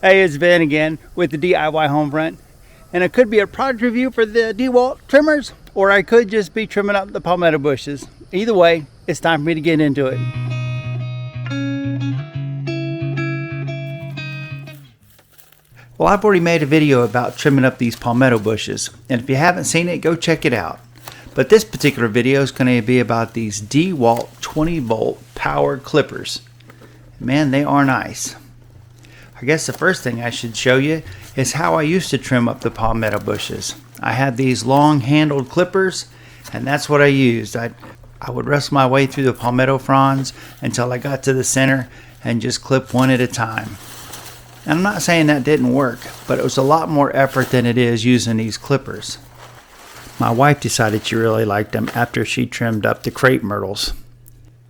Hey, it's Vin again with the DIY Homefront, and it could be a product review for the DeWalt trimmers, or I could just be trimming up the palmetto bushes. Either way, it's time for me to get into it. Well, I've already made a video about trimming up these palmetto bushes, and if you haven't seen it, go check it out. But this particular video is going to be about these DeWalt 20V power clippers. Man, they are nice. I guess the first thing I should show you is how I used to trim up the palmetto bushes. I had these long handled clippers, and that's what I used. I would wrestle my way through the palmetto fronds until I got to the center and just clip one at a time. And I'm not saying that didn't work, but it was a lot more effort than it is using these clippers. My wife decided she really liked them after she trimmed up the crepe myrtles.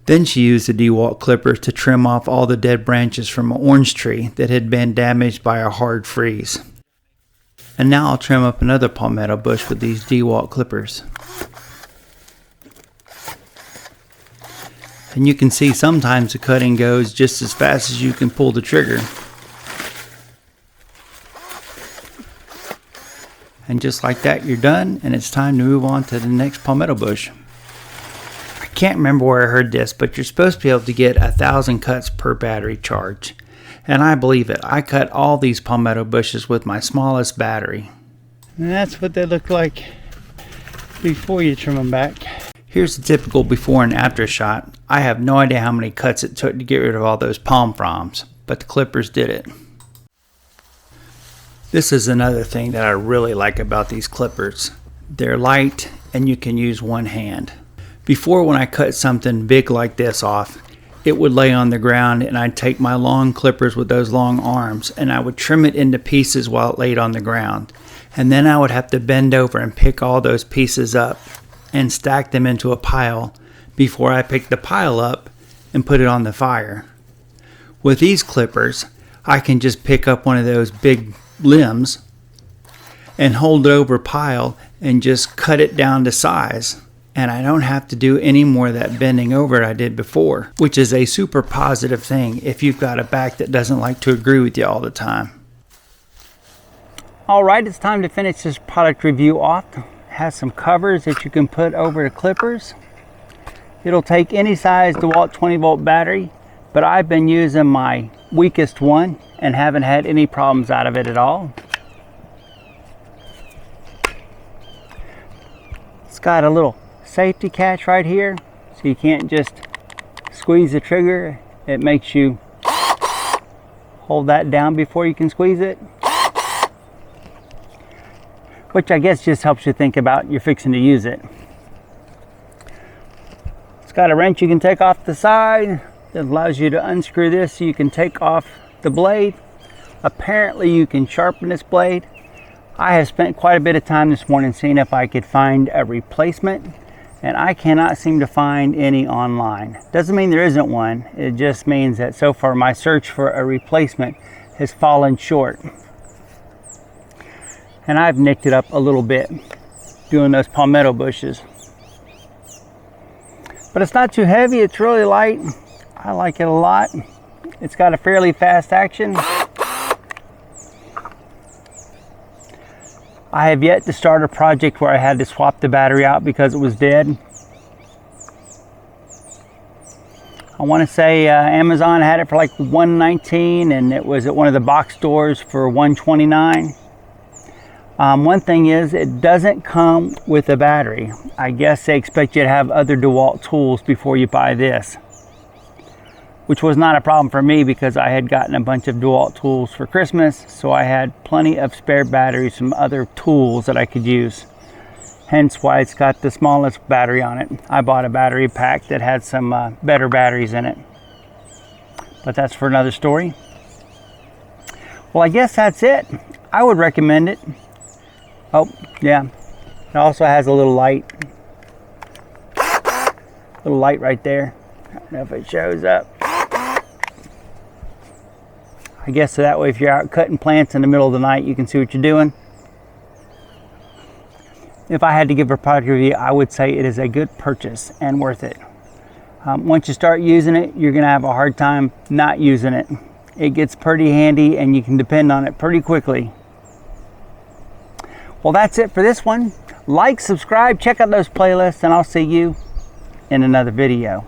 Then she used the DeWalt clippers to trim off all the dead branches from an orange tree that had been damaged by a hard freeze. And now I'll trim up another palmetto bush with these DeWalt clippers. And you can see sometimes the cutting goes just as fast as you can pull the trigger. And just like that, you're done, and it's time to move on to the next palmetto bush. I can't remember where I heard this, but you're supposed to be able to get 1,000 cuts per battery charge. And I believe it. I cut all these palmetto bushes with my smallest battery. And that's what they look like before you trim them back. Here's the typical before and after shot. I have no idea how many cuts it took to get rid of all those palm fronds, but the clippers did it. This is another thing that I really like about these clippers. They're light and you can use one hand. Before, when I cut something big like this off, it would lay on the ground and I'd take my long clippers with those long arms and I would trim it into pieces while it laid on the ground. And then I would have to bend over and pick all those pieces up and stack them into a pile before I picked the pile up and put it on the fire. With these clippers, I can just pick up one of those big limbs and hold it over a pile and just cut it down to size, and I don't have to do any more of that bending over I did before, which is a super positive thing if you've got a back that doesn't like to agree with you all the time. Alright, it's time to finish this product review off. It has some covers that you can put over the clippers. It'll take any size DeWalt 20V battery, but I've been using my weakest one and haven't had any problems out of it at all. It's got a little safety catch right here, so you can't just squeeze the trigger. It makes you hold that down before you can squeeze it, which I guess just helps you think about you're fixing to use it. It's got a wrench you can take off the side that allows you to unscrew this so you can take off the blade. Apparently you can sharpen this blade. I have spent quite a bit of time this morning seeing if I could find a replacement, and I cannot seem to find any online. Doesn't mean there isn't one, it just means that so far my search for a replacement has fallen short. And I've nicked it up a little bit doing those palmetto bushes. But it's not too heavy, it's really light. I like it a lot. It's got a fairly fast action. I have yet to start a project where I had to swap the battery out because it was dead. I want to say Amazon had it for like $119 and it was at one of the box stores for $129. One thing is, it doesn't come with a battery. I guess they expect you to have other DeWalt tools before you buy this, which was not a problem for me because I had gotten a bunch of DeWalt tools for Christmas, so I had plenty of spare batteries from other tools that I could use. Hence why it's got the smallest battery on it. I bought a battery pack that had some better batteries in it, but that's for another story. Well, I guess that's it. I would recommend it. Oh, yeah. It also has a little light. Little light right there. I don't know if it shows up. I guess so that way if you're out cutting plants in the middle of the night, you can see what you're doing. If I had to give a product review, I would say it is a good purchase and worth it. Once you start using it, you're going to have a hard time not using it. it gets pretty handy and you can depend on it pretty quickly. Well, that's it for this one. Like, subscribe, check out those playlists, and I'll see you in another video.